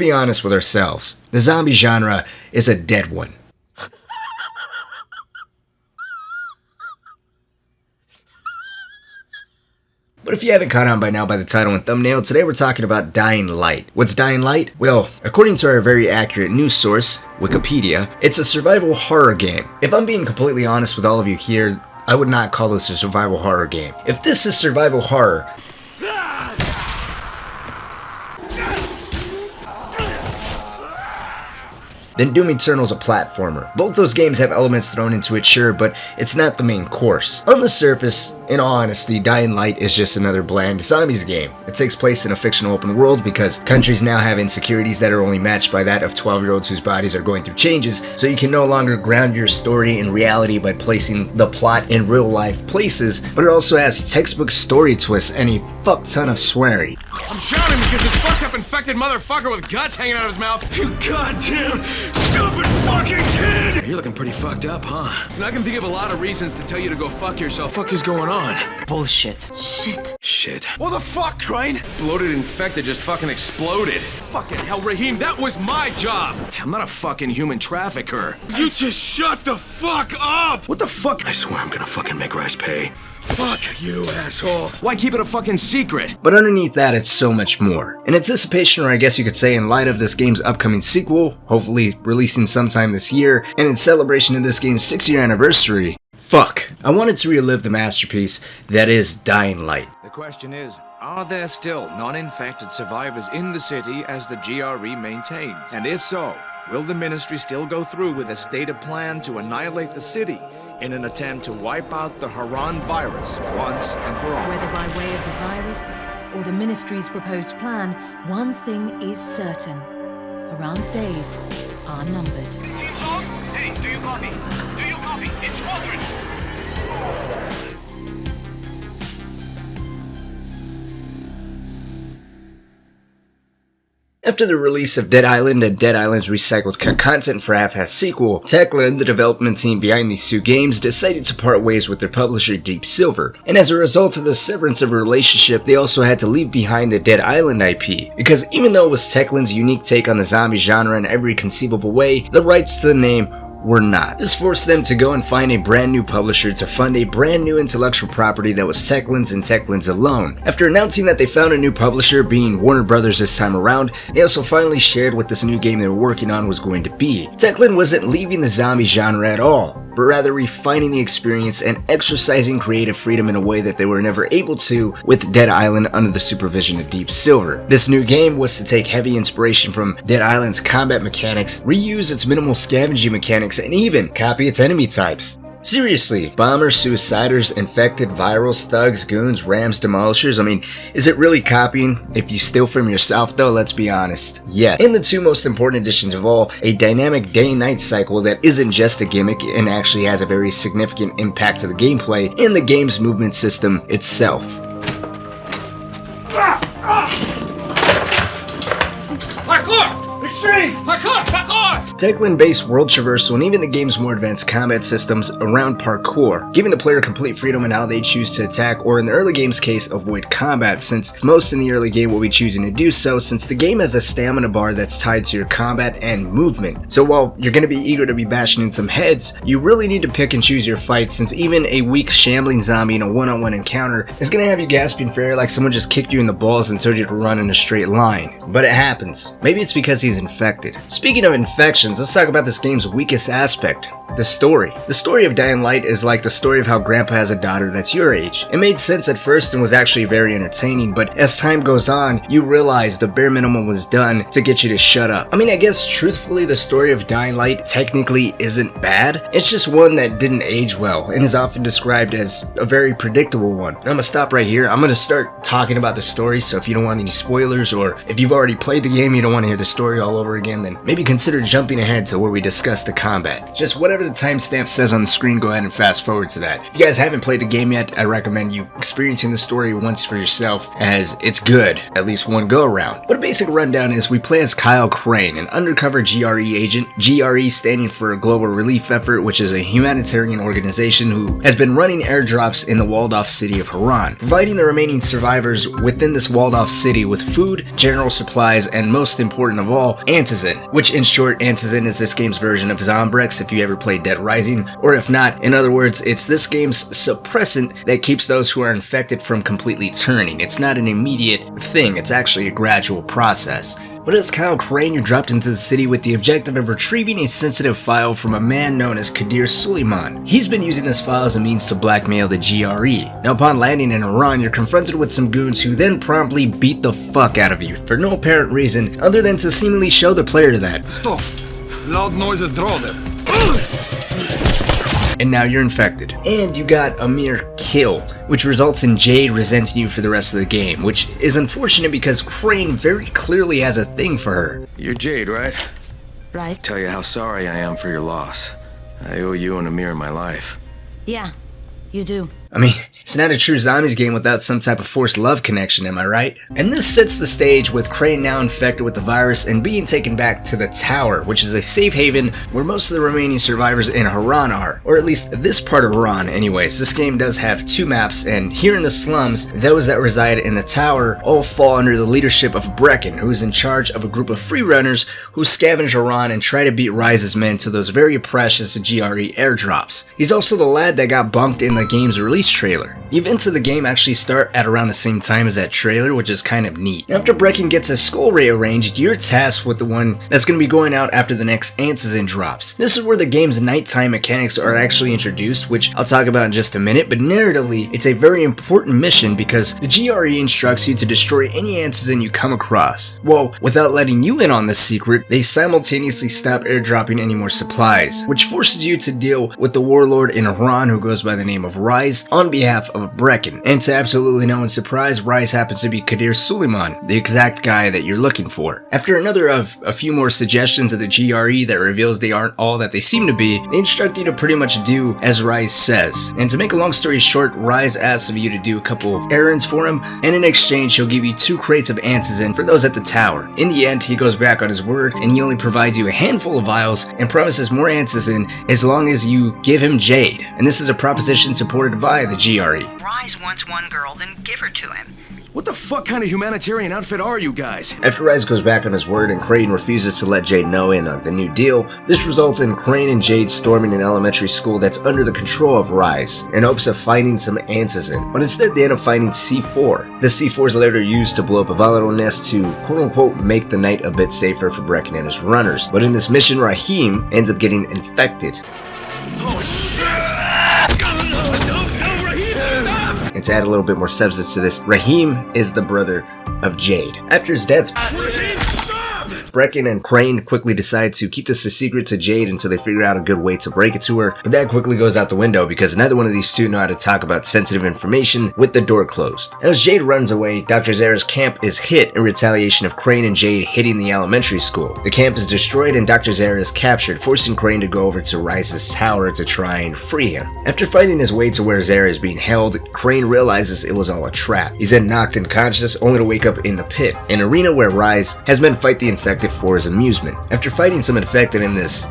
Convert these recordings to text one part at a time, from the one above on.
be honest with ourselves. The zombie genre is a dead one. But if you haven't caught on by now by the title and thumbnail, today we're talking about Dying Light. What's Dying Light? Well, according to our very accurate news source, Wikipedia, it's a survival horror game. If I'm being completely honest with all of you here, I would not call this a survival horror game. If this is survival horror, then Doom Eternal's a platformer. Both those games have elements thrown into it, sure, but it's not the main course. On the surface, in all honesty, Dying Light is just another bland zombies game. It takes place in a fictional open world because countries now have insecurities that are only matched by that of 12-year-olds whose bodies are going through changes, so you can no longer ground your story in reality by placing the plot in real-life places, but it also has textbook story twists and a fuck ton of swearing. I'm shouting because this fucked up infected motherfucker with guts hanging out of his mouth. You goddamn stupid fucking kid! You're looking pretty fucked up, huh? And I can think of a lot of reasons to tell you to go fuck yourself. What is going on? Bullshit. Shit. What the fuck, Crane? Bloated infected just fucking exploded. Fucking hell, Raheem, that was my job! I'm not a fucking human trafficker. You just shut the fuck up! What the fuck? I swear I'm gonna fucking make Rice pay. Fuck you, asshole. Why keep it a fucking secret? But underneath that, it's so much more. In anticipation, or I guess you could say in light of this game's upcoming sequel, hopefully releasing sometime this year, and in celebration of this game's 6-year anniversary, I wanted to relive the masterpiece that is Dying Light. The question is, are there still non-infected survivors in the city as the GRE maintains? And if so, will the ministry still go through with a stated plan to annihilate the city in an attempt to wipe out the Harran virus once and for all? Whether by way of the virus or the ministry's proposed plan, one thing is certain. Harran's days are numbered. Hey, do you copy? Do you copy? It's Squadron! After the release of Dead Island and Dead Island's recycled content for half-assed sequel, Techland, the development team behind these two games, decided to part ways with their publisher Deep Silver. And as a result of the severance of a relationship, they also had to leave behind the Dead Island IP, because even though it was Techland's unique take on the zombie genre in every conceivable way, the rights to the name were not. This forced them to go and find a brand new publisher to fund a brand new intellectual property that was Techland's and Techland's alone. After announcing that they found a new publisher, being Warner Brothers this time around, they also finally shared what this new game they were working on was going to be. Techland wasn't leaving the zombie genre at all, but rather refining the experience and exercising creative freedom in a way that they were never able to with Dead Island under the supervision of Deep Silver. This new game was to take heavy inspiration from Dead Island's combat mechanics, reuse its minimal scavenging mechanics, and even copy its enemy types. Seriously, bombers, suiciders, infected, virals, thugs, goons, rams, demolishers, I mean, is it really copying if you steal from yourself though? Let's be honest. Yeah. And the two most important additions of all, a dynamic day and night cycle that isn't just a gimmick and actually has a very significant impact to the gameplay and the game's movement system itself. Parkour! Extreme! Parkour! Parkour! Techland-based world traversal and even the game's more advanced combat systems around parkour, giving the player complete freedom in how they choose to attack, or in the early game's case, avoid combat, since most in the early game will be choosing to do so, since the game has a stamina bar that's tied to your combat and movement. So while you're going to be eager to be bashing in some heads, you really need to pick and choose your fights, since even a weak shambling zombie in a one-on-one encounter is going to have you gasping for air like someone just kicked you in the balls and told you to run in a straight line. But it happens. Maybe it's because he's infected. Speaking of infections, let's talk about this game's weakest aspect, the story. The story of Dying Light is like the story of how Grandpa has a daughter that's your age. It made sense at first and was actually very entertaining, but as time goes on, you realize the bare minimum was done to get you to shut up. I mean, I guess truthfully, the story of Dying Light technically isn't bad. It's just one that didn't age well and is often described as a very predictable one. I'm gonna stop right here. I'm gonna start talking about the story, so if you don't want any spoilers, or if you've already played the game, you don't want to hear the story all over again, then maybe consider jumping ahead to where we discuss the combat. Just whatever the timestamp says on the screen, go ahead and fast forward to that. If you guys haven't played the game yet, I recommend you experiencing the story once for yourself, as it's good, at least one go around. But a basic rundown is we play as Kyle Crane, an undercover GRE agent, GRE standing for Global Relief Effort, which is a humanitarian organization who has been running airdrops in the walled-off city of Harran, providing the remaining survivors within this walled-off city with food, general supplies, and most important of all, antizin, which in short, antizin is this game's version of Zombrex if you ever played Dead Rising, or if not, in other words, it's this game's suppressant that keeps those who are infected from completely turning. It's not an immediate thing, it's actually a gradual process. But as Kyle Crane, you're dropped into the city with the objective of retrieving a sensitive file from a man known as Kadir Suleiman. He's been using this file as a means to blackmail the GRE. Now upon landing in Iran, you're confronted with some goons who then promptly beat the fuck out of you for no apparent reason other than to seemingly show the player that. Stop! Loud noises draw them. And now you're infected. And you got Amir killed, which results in Jade resenting you for the rest of the game, which is unfortunate because Crane very clearly has a thing for her. You're Jade, right? Right? Tell you how sorry I am for your loss. I owe you and Amir my life. Yeah, you do. I mean, it's not a true zombies game without some type of forced love connection, am I right? And this sets the stage with Crane now infected with the virus and being taken back to the Tower, which is a safe haven where most of the remaining survivors in Harran are, or at least this part of Harran anyways. This game does have two maps, and here in the slums, those that reside in the Tower all fall under the leadership of Brecken, who is in charge of a group of freerunners who scavenge Harran and try to beat Rise's men to those very precious GRE airdrops. He's also the lad that got bunked in the game's release trailer. The events of the game actually start at around the same time as that trailer, which is kind of neat. After Brecken gets his skull ray arranged, you're tasked with the one that's going to be going out after the next antizin drops. This is where the game's nighttime mechanics are actually introduced, which I'll talk about in just a minute, but narratively, it's a very important mission because the GRE instructs you to destroy any antizin you come across. Well, without letting you in on this secret, they simultaneously stop airdropping any more supplies, which forces you to deal with the warlord in Harran who goes by the name of Rise on behalf of Brecken. And to absolutely no one's surprise, Rise happens to be Kadir Suleiman, the exact guy that you're looking for. After another of a few more suggestions of the GRE that reveals they aren't all that they seem to be, they instruct you to pretty much do as Rise says. And to make a long story short, Rise asks of you to do a couple of errands for him, and in exchange he'll give you 2 crates of antizin for those at the Tower. In the end, he goes back on his word, and he only provides you a handful of vials and promises more antizin as long as you give him Jade. And this is a proposition supported by the GRE. Rise wants one girl, then give her to him. What the fuck kind of humanitarian outfit are you guys? After Rise goes back on his word and Crane refuses to let Jade know in on the new deal, this results in Crane and Jade storming an elementary school that's under the control of Rise in hopes of finding some antizin, but instead they end up finding C4. The C4 is later used to blow up a volatile nest to quote-unquote make the night a bit safer for Brecken and his runners, but in this mission Rahim ends up getting infected. Oh shit! No, Rahim, stop! And to add a little bit more substance to this, Rahim is the brother of Jade. After his death, Rahim, stop! Brecken and Crane quickly decide to keep this a secret to Jade until they figure out a good way to break it to her, but that quickly goes out the window because neither one of these two know how to talk about sensitive information with the door closed. As Jade runs away, Dr. Zara's camp is hit in retaliation of Crane and Jade hitting the elementary school. The camp is destroyed and Dr. Zara is captured, forcing Crane to go over to Rise's tower to try and free him. After fighting his way to where Zara is being held, Crane realizes it was all a trap. He's then knocked unconscious, only to wake up in the pit, an arena where Rise has men fight the infected for his amusement. After fighting some infected in this,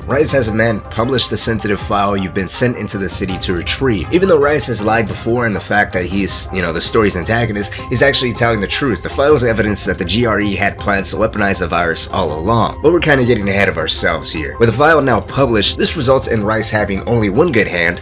Rise has a man publish the sensitive file you've been sent into the city to retrieve. Even though Rise has lied before and the fact that he's, the story's antagonist, he's actually telling the truth. The file is evidence that the GRE had plans to weaponize the virus all along. But we're kind of getting ahead of ourselves here. With the file now published, this results in Rise having only one good hand,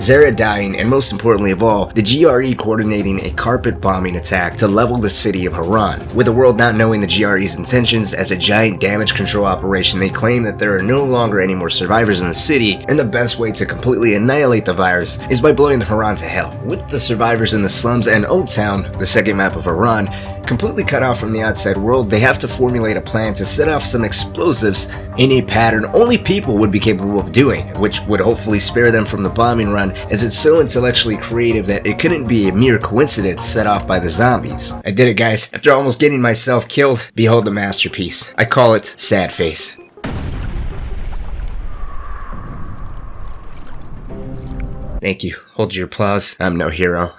Zara dying, and most importantly of all, the GRE coordinating a carpet bombing attack to level the city of Harran. With the world not knowing the GRE's intentions as a giant damage control operation, they claim that there are no longer any more survivors in the city, and the best way to completely annihilate the virus is by blowing Harran to hell. With the survivors in the slums and Old Town, the second map of Harran, Completely cut off from the outside world, they have to formulate a plan to set off some explosives in a pattern only people would be capable of doing, which would hopefully spare them from the bombing run, as it's so intellectually creative that it couldn't be a mere coincidence set off by the zombies. I did it, guys. After almost getting myself killed, behold the masterpiece. I call it Sad Face. Thank you. Hold your applause. I'm no hero.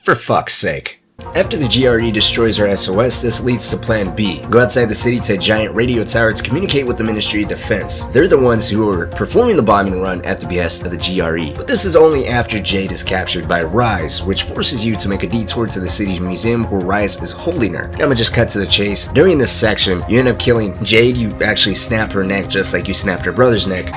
For fuck's sake. After the GRE destroys her SOS, this leads to Plan B. Go outside the city to a giant radio tower to communicate with the Ministry of Defense. They're the ones who are performing the bombing run at the behest of the GRE. But this is only after Jade is captured by Rise, which forces you to make a detour to the city's museum where Rise is holding her. Now I'ma just cut to the chase. During this section, you end up killing Jade. You actually snap her neck just like you snapped her brother's neck.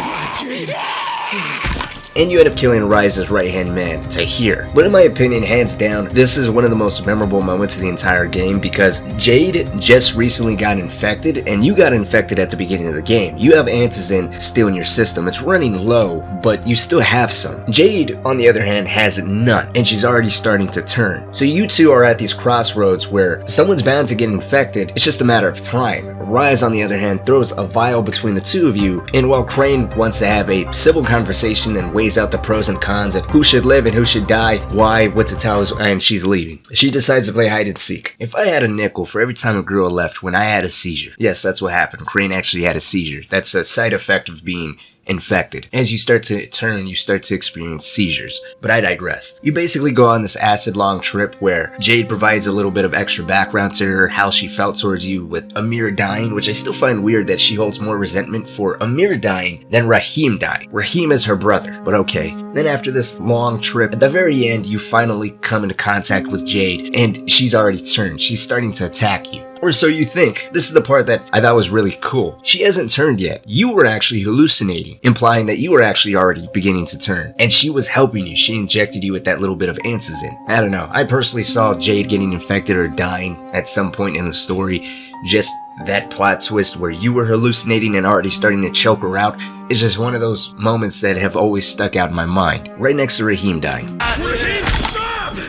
And you end up killing Rise's right-hand man, Tahir. But in my opinion, hands down, this is one of the most memorable moments of the entire game because Jade just recently got infected, and you got infected at the beginning of the game. You have antizin still in your system. It's running low, but you still have some. Jade, on the other hand, has none, and she's already starting to turn. So you two are at these crossroads where someone's bound to get infected. It's just a matter of time. Rise, on the other hand, throws a vial between the two of you, and while Crane wants to have a civil conversation and weighs out the pros and cons of who should live and who should die, why, what to tell us, and she's leaving. She decides to play hide and seek. If I had a nickel for every time a girl left when I had a seizure, yes, that's what happened. Crane actually had a seizure. That's a side effect of being infected. As you start to turn, you start to experience seizures. But I digress. You basically go on this acid-long trip where Jade provides a little bit of extra background to her, how she felt towards you with Amir dying, which I still find weird that she holds more resentment for Amir dying than Rahim dying. Rahim is her brother, but okay. Then after this long trip, at the very end, you finally come into contact with Jade, and she's already turned. She's starting to attack you. Or so you think. This is the part that I thought was really cool. She hasn't turned yet. You were actually hallucinating, implying that you were actually already beginning to turn. And she was helping you. She injected you with that little bit of antizin. I don't know. I personally saw Jade getting infected or dying at some point in the story. Just that plot twist where you were hallucinating and already starting to choke her out is just one of those moments that have always stuck out in my mind. Right next to Rahim dying.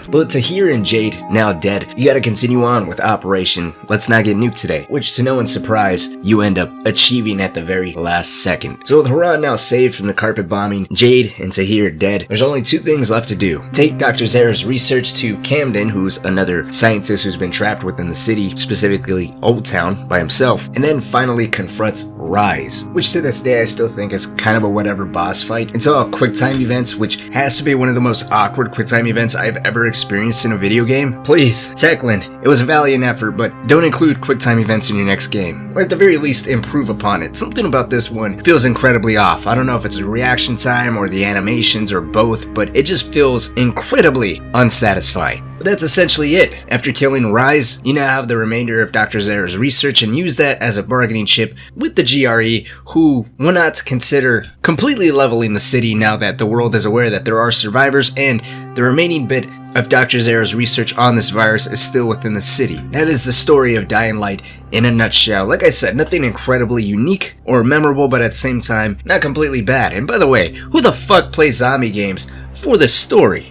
But Tahir and Jade, now dead, you gotta continue on with Operation Let's Not Get Nuked Today, which to no one's surprise, you end up achieving at the very last second. So with Harran now saved from the carpet bombing, Jade and Tahir dead, there's only two things left to do. Take Dr. Zara's research to Camden, who's another scientist who's been trapped within the city, specifically Old Town, by himself, and then finally confronts Rise, which to this day I still think is kind of a whatever boss fight, until QuickTime events, which has to be one of the most awkward QuickTime events I've ever experienced in a video game. Please, Techland, it was a valiant effort, but don't include QuickTime events in your next game, or at the very least improve upon it. Something about this one feels incredibly off. I don't know if it's the reaction time or the animations or both, but it just feels incredibly unsatisfying. But that's essentially it. After killing Rise, you now have the remainder of Dr. Zara's research and use that as a bargaining chip with the GRE, who will not consider completely leveling the city now that the world is aware that there are survivors and the remaining bit of Dr. Zara's research on this virus is still within the city. That is the story of Dying Light in a nutshell. Like I said, nothing incredibly unique or memorable, but at the same time, not completely bad. And by the way, who the fuck plays zombie games for the story?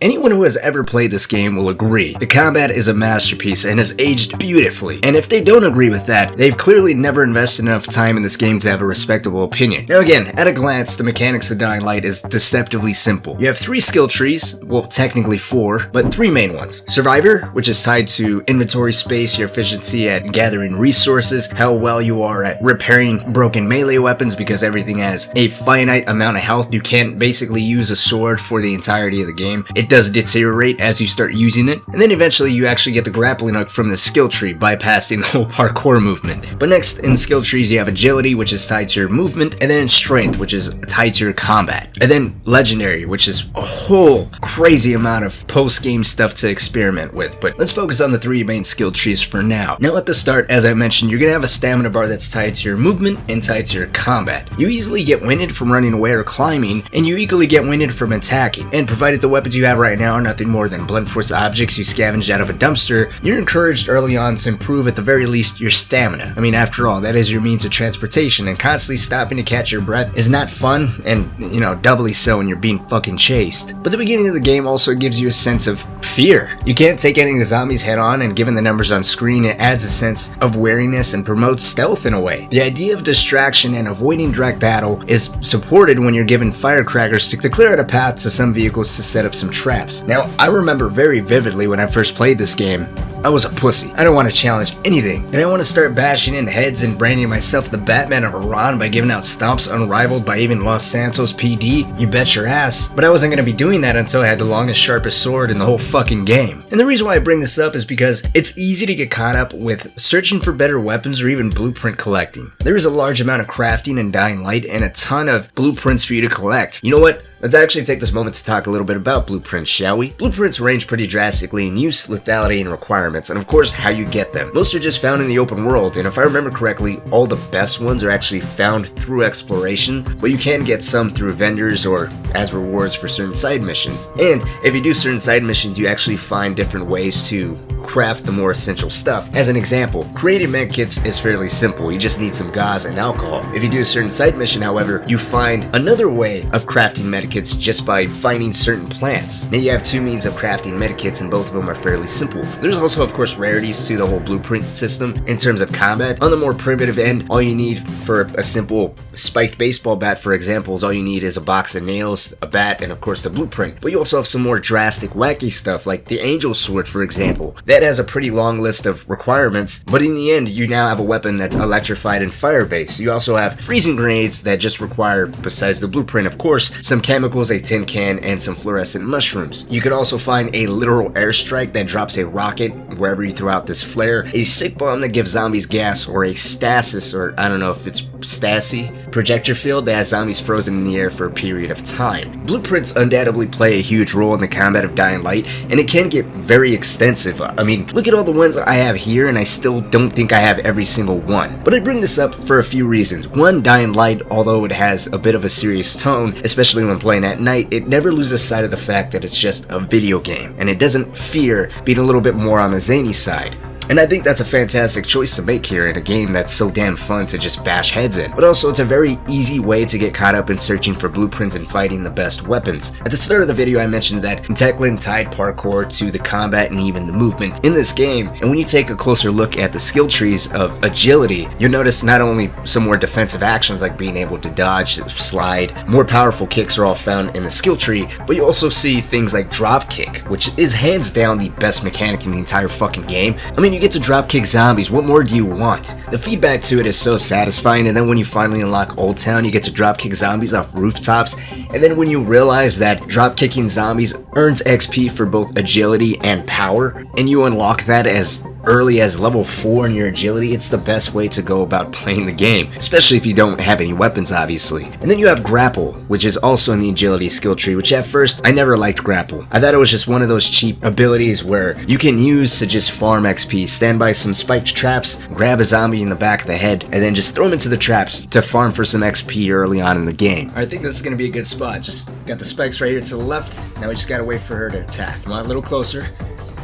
Anyone who has ever played this game will agree. The combat is a masterpiece and has aged beautifully. And if they don't agree with that, they've clearly never invested enough time in this game to have a respectable opinion. Now again, at a glance, the mechanics of Dying Light is deceptively simple. You have 3 skill trees, well technically 4, but 3 main ones. Survivor, which is tied to inventory space, your efficiency at gathering resources, how well you are at repairing broken melee weapons because everything has a finite amount of health. You can't basically use a sword for the entirety of the game. It does deteriorate as you start using it, and then eventually you actually get the grappling hook from the skill tree, bypassing the whole parkour movement. But next in skill trees you have agility, which is tied to your movement, and then strength, which is tied to your combat, and then legendary, which is a whole crazy amount of post-game stuff to experiment with. But let's focus on the 3 main skill trees for now. Now at the start, as I mentioned, you're gonna have a stamina bar that's tied to your movement and tied to your combat. You easily get winded from running away or climbing, and you equally get winded from attacking, and provided the weapons you have right now are nothing more than blunt force objects you scavenged out of a dumpster, you're encouraged early on to improve at the very least your stamina. I mean, after all, that is your means of transportation, and constantly stopping to catch your breath is not fun, and, you know, doubly so when you're being fucking chased. But the beginning of the game also gives you a sense of fear. You can't take any of the zombies head on, and given the numbers on screen, it adds a sense of wariness and promotes stealth in a way. The idea of distraction and avoiding direct battle is supported when you're given firecrackers to clear out a path to some vehicles to set up some traps. Now, I remember very vividly when I first played this game, I was a pussy. I don't want to challenge anything. Did I want to start bashing in heads and branding myself the Batman of Harran by giving out stomps unrivaled by even Los Santos PD? You bet your ass. But I wasn't going to be doing that until I had the longest, sharpest sword in the whole fucking game. And the reason why I bring this up is because it's easy to get caught up with searching for better weapons or even blueprint collecting. There is a large amount of crafting in Dying Light and a ton of blueprints for you to collect. You know what? Let's actually take this moment to talk a little bit about blueprints, shall we? Blueprints range pretty drastically in use, lethality, and requirements, and of course how you get them. Most are just found in the open world, and if I remember correctly, all the best ones are actually found through exploration, but you can get some through vendors or as rewards for certain side missions. And if you do certain side missions, you actually find different ways to craft the more essential stuff. As an example, creating medkits is fairly simple. You just need some gauze and alcohol. If you do a certain side mission, however, you find another way of crafting medkits just by finding certain plants. Now you have two means of crafting medkits, and both of them are fairly simple. There's also, of course, rarities to the whole blueprint system in terms of combat. On the more primitive end, all you need for a simple spiked baseball bat, for example, is all you need is a box of nails, a bat, and of course the blueprint. But you also have some more drastic, wacky stuff like the angel sword, for example. That has a pretty long list of requirements, but in the end, you now have a weapon that's electrified and fire-based. You also have freezing grenades that just require, besides the blueprint, of course, some chemicals, a tin can, and some fluorescent mushrooms. You can also find a literal airstrike that drops a rocket wherever you throw out this flare, a sick bomb that gives zombies gas, or a stasis, or I don't know if it's Stasi, projector field that has zombies frozen in the air for a period of time. Blueprints undoubtedly play a huge role in the combat of Dying Light, and it can get very extensive. I mean, look at all the ones I have here, and I still don't think I have every single one. But I bring this up for a few reasons. One, Dying Light, although it has a bit of a serious tone, especially when playing at night, it never loses sight of the fact that it's just a video game, and it doesn't fear being a little bit more on the zany side. And I think that's a fantastic choice to make here in a game that's so damn fun to just bash heads in. But also, it's a very easy way to get caught up in searching for blueprints and fighting the best weapons. At the start of the video, I mentioned that Techland tied parkour to the combat and even the movement in this game. And when you take a closer look at the skill trees of agility, you'll notice not only some more defensive actions like being able to dodge, slide, more powerful kicks are all found in the skill tree, but you also see things like dropkick, which is hands down the best mechanic in the entire fucking game. I mean, you get to dropkick zombies, what more do you want? The feedback to it is so satisfying, and then when you finally unlock Old Town, you get to dropkick zombies off rooftops, and then when you realize that dropkicking zombies earns XP for both agility and power, and you unlock that as early as level 4 in your agility, it's the best way to go about playing the game, especially if you don't have any weapons, obviously. And then you have grapple, which is also in the agility skill tree, which at first I never liked grapple. I thought it was just one of those cheap abilities where you can use to just farm XP, stand by some spiked traps, grab a zombie in the back of the head, and then just throw him into the traps to farm for some XP early on in the game. I think this is going to be a good spot. Just got the spikes right here to the left, now we just gotta wait for her to attack. Come on, a little closer.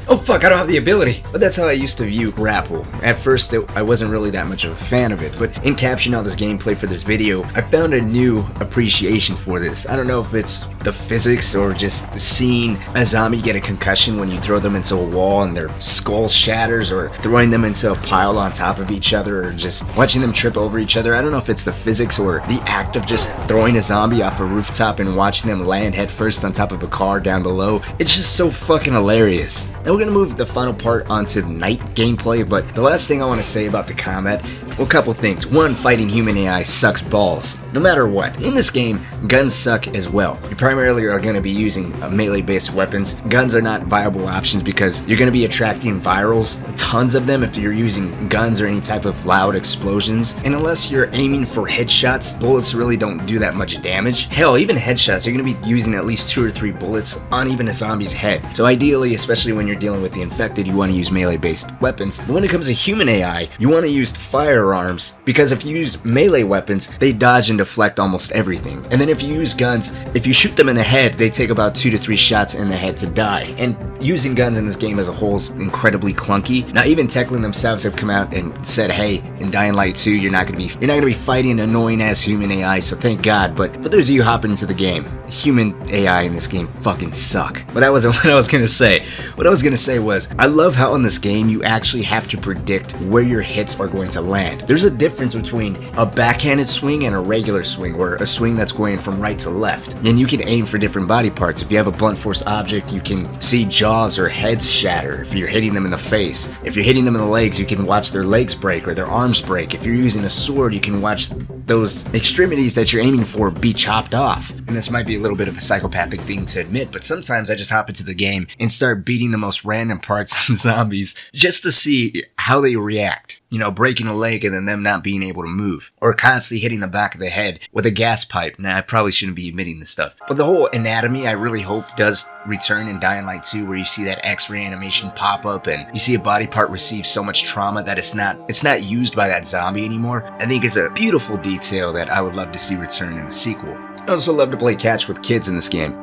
Oh fuck, I don't have the ability. But that's how I used to view grapple. At first, I wasn't really that much of a fan of it, but in captioning all this gameplay for this video, I found a new appreciation for this. I don't know if it's the physics or just seeing a zombie get a concussion when you throw them into a wall and their skull shatters, or throwing them into a pile on top of each other, or just watching them trip over each other. I don't know if it's the physics or the act of just throwing a zombie off a rooftop and watching them land headfirst on top of a car down below. It's just so fucking hilarious. Now we're gonna move the final part onto night gameplay, but the last thing I want to say about the combat, well, a couple things. One, fighting human AI sucks balls, no matter what. In this game, guns suck as well. You primarily are going to be using melee-based weapons. Guns are not viable options because you're going to be attracting virals, tons of them if you're using guns or any type of loud explosions, and unless you're aiming for headshots, bullets really don't do that much damage. Hell, even headshots, you're going to be using at least 2 or 3 bullets on even a zombie's head. So ideally, especially when you're dealing with the infected, you want to use melee-based weapons. But when it comes to human AI, you want to use firearms, because if you use melee weapons, they dodge and deflect almost everything. And then if you use guns, if you shoot them them in the head, they take about 2 to 3 shots in the head to die. And using guns in this game as a whole is incredibly clunky. Now even Techland themselves have come out and said, hey, in Dying Light 2, you're not gonna be fighting annoying ass human AI, so thank God. But for those of you hopping into the game, human AI in this game fucking suck. But that wasn't what I was gonna say. What I was gonna say was, I love how in this game you actually have to predict where your hits are going to land. There's a difference between a backhanded swing and a regular swing, or a swing that's going from right to left. And you can aim for different body parts. If you have a blunt force object, you can see jaws or heads shatter if you're hitting them in the face. If you're hitting them in the legs, you can watch their legs break or their arms break. If you're using a sword, you can watch those extremities that you're aiming for be chopped off. And this might be a little bit of a psychopathic thing to admit, but sometimes I just hop into the game and start beating the most random parts on zombies just to see how they react. You know, breaking a leg and then them not being able to move. Or constantly hitting the back of the head with a gas pipe. Now, I probably shouldn't be admitting this stuff. But the whole anatomy, I really hope, does return in Dying Light 2, where you see that X-ray animation pop up and you see a body part receive so much trauma that it's not used by that zombie anymore. I think it's a beautiful detail that I would love to see return in the sequel. I also love to play catch with kids in this game.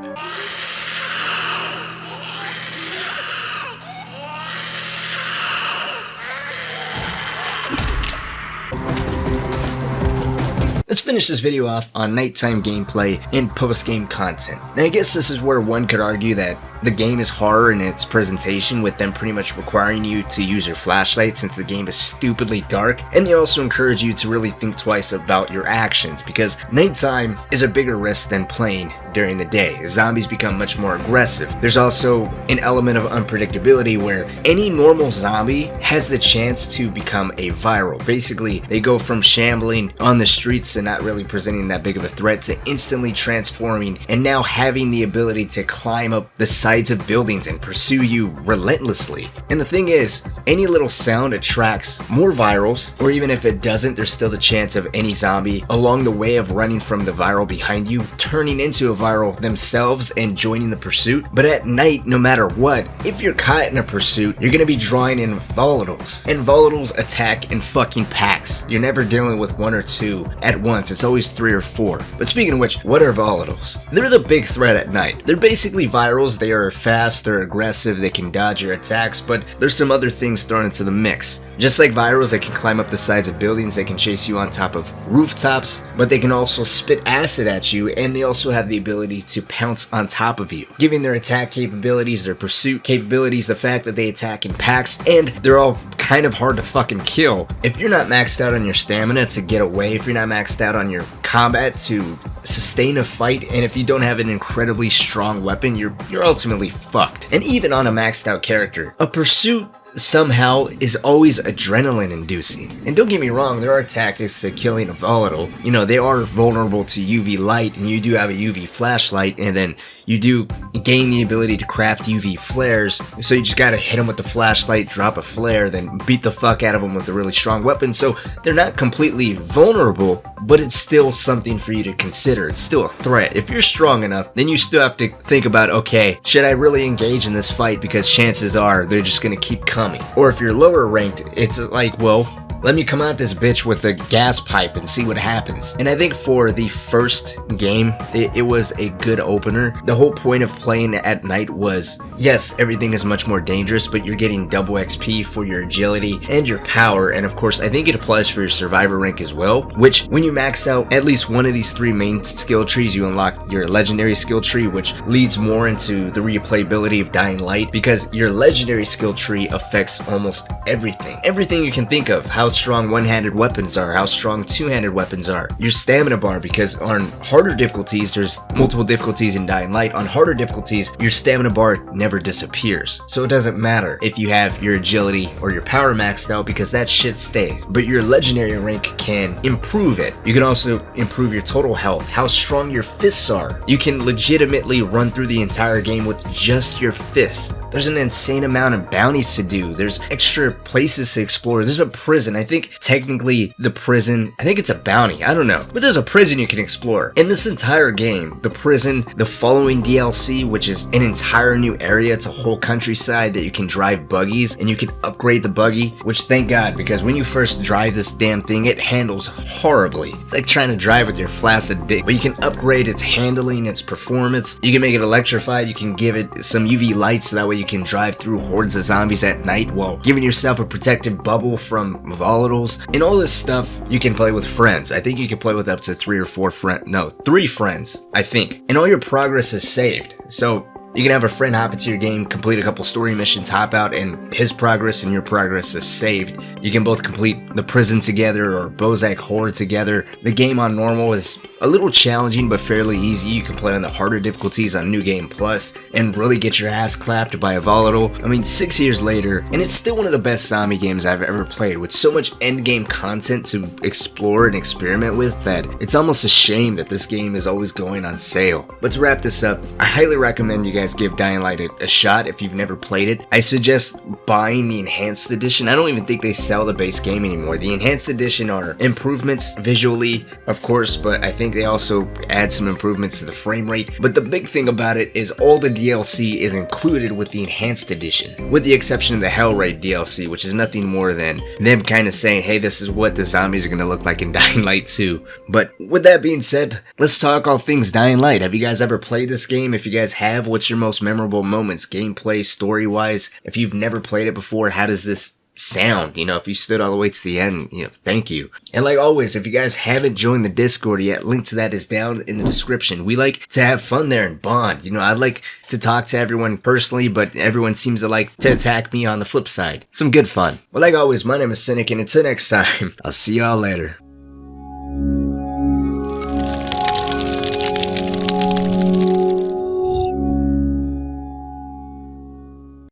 Let's finish this video off on nighttime gameplay and post-game content. Now I guess this is where one could argue that the game is horror in its presentation, with them pretty much requiring you to use your flashlight since the game is stupidly dark, and they also encourage you to really think twice about your actions because nighttime is a bigger risk than playing during the day. Zombies become much more aggressive. There's also an element of unpredictability where any normal zombie has the chance to become a viral. Basically, they go from shambling on the streets and not really presenting that big of a threat to instantly transforming and now having the ability to climb up the sides of buildings and pursue you relentlessly. And the thing is, any little sound attracts more virals, or even if it doesn't, there's still the chance of any zombie along the way of running from the viral behind you turning into a viral themselves and joining the pursuit. But at night, no matter what, if you're caught in a pursuit, you're gonna be drawing in volatiles, and volatiles attack in fucking packs. You're never dealing with 1 or 2 at once, it's always 3 or 4. But speaking of which, what are volatiles? They're the big threat at night. They're basically virals. They are fast, they're aggressive, they can dodge your attacks, but there's some other things thrown into the mix. Just like virals, they can climb up the sides of buildings, they can chase you on top of rooftops, but they can also spit acid at you, and they also have the ability to pounce on top of you, giving their attack capabilities, their pursuit capabilities, the fact that they attack in packs, and they're all kind of hard to fucking kill. If you're not maxed out on your stamina to get away, if you're not maxed out on your combat to sustain a fight, and if you don't have an incredibly strong weapon, you're ultimately fucked. And even on a maxed out character, a pursuit somehow is always adrenaline inducing. And don't get me wrong, there are tactics to killing a volatile. You know, they are vulnerable to UV light, and you do have a UV flashlight, and then you do gain the ability to craft UV flares, so you just gotta hit them with the flashlight, drop a flare, then beat the fuck out of them with a really strong weapon. So they're not completely vulnerable, but it's still something for you to consider. It's still a threat. If you're strong enough, then you still have to think about, okay, should I really engage in this fight, because chances are they're just gonna keep coming. Or if you're lower ranked, it's like, well, let me come at this bitch with a gas pipe and see what happens. And I think for the first game, it was a good opener. The whole point of playing at night was, yes, everything is much more dangerous, but you're getting double XP for your agility and your power. And of course, I think it applies for your survivor rank as well, which when you max out at least one of these 3 main skill trees, you unlock your legendary skill tree, which leads more into the replayability of Dying Light, because your legendary skill tree affects almost everything. Everything you can think of. How strong one-handed weapons are, how strong two-handed weapons are, your stamina bar, because on harder difficulties, there's multiple difficulties in Dying Light, on harder difficulties, your stamina bar never disappears. So it doesn't matter if you have your agility or your power maxed out, because that shit stays. But your legendary rank can improve it. You can also improve your total health, how strong your fists are. You can legitimately run through the entire game with just your fists. There's an insane amount of bounties to do. There's extra places to explore. There's a prison prison. I think technically the prison, I think it's a bounty, I don't know. But there's a prison you can explore. In this entire game, the prison, the following DLC, which is an entire new area, it's a whole countryside that you can drive buggies and you can upgrade the buggy, which thank God, because when you first drive this damn thing, it handles horribly. It's like trying to drive with your flaccid dick. But you can upgrade its handling, its performance. You can make it electrified. You can give it some UV lights so that way you can drive through hordes of zombies at night while giving yourself a protective bubble from volatiles. And all this stuff you can play with friends. I think you can play with up to 3 friends, I think. And all your progress is saved. So you can have a friend hop into your game, complete a couple story missions, hop out, and his progress and your progress is saved. You can both complete the prison together or Bozak Horde together. The game on normal is a little challenging but fairly easy. You can play on the harder difficulties on New Game Plus and really get your ass clapped by a volatile. I mean, 6 years later, and it's still one of the best zombie games I've ever played, with so much endgame content to explore and experiment with that it's almost a shame that this game is always going on sale. But to wrap this up, I highly recommend you guys give Dying Light a shot if you've never played it. I suggest buying the Enhanced Edition. I don't even think they sell the base game anymore. The Enhanced Edition are improvements visually, of course, but I think they also add some improvements to the frame rate. But the big thing about it is all the DLC is included with the Enhanced Edition, with the exception of the Hell Raid DLC, which is nothing more than them kind of saying, hey, this is what the zombies are going to look like in Dying Light 2. But with that being said, let's talk all things Dying Light. Have you guys ever played this game? If you guys have, what's your most memorable moments, gameplay, story-wise? If you've never played it before, how does this sound? You know, if you stood all the way to the end, you know, thank you. And like always, if you guys haven't joined the Discord yet, link to that is down in the description. We like to have fun there and bond. You know, I'd like to talk to everyone personally, but everyone seems to like to attack me on the flip side. Some good fun. Well, like always, my name is Cynic, and until next time, I'll see y'all later.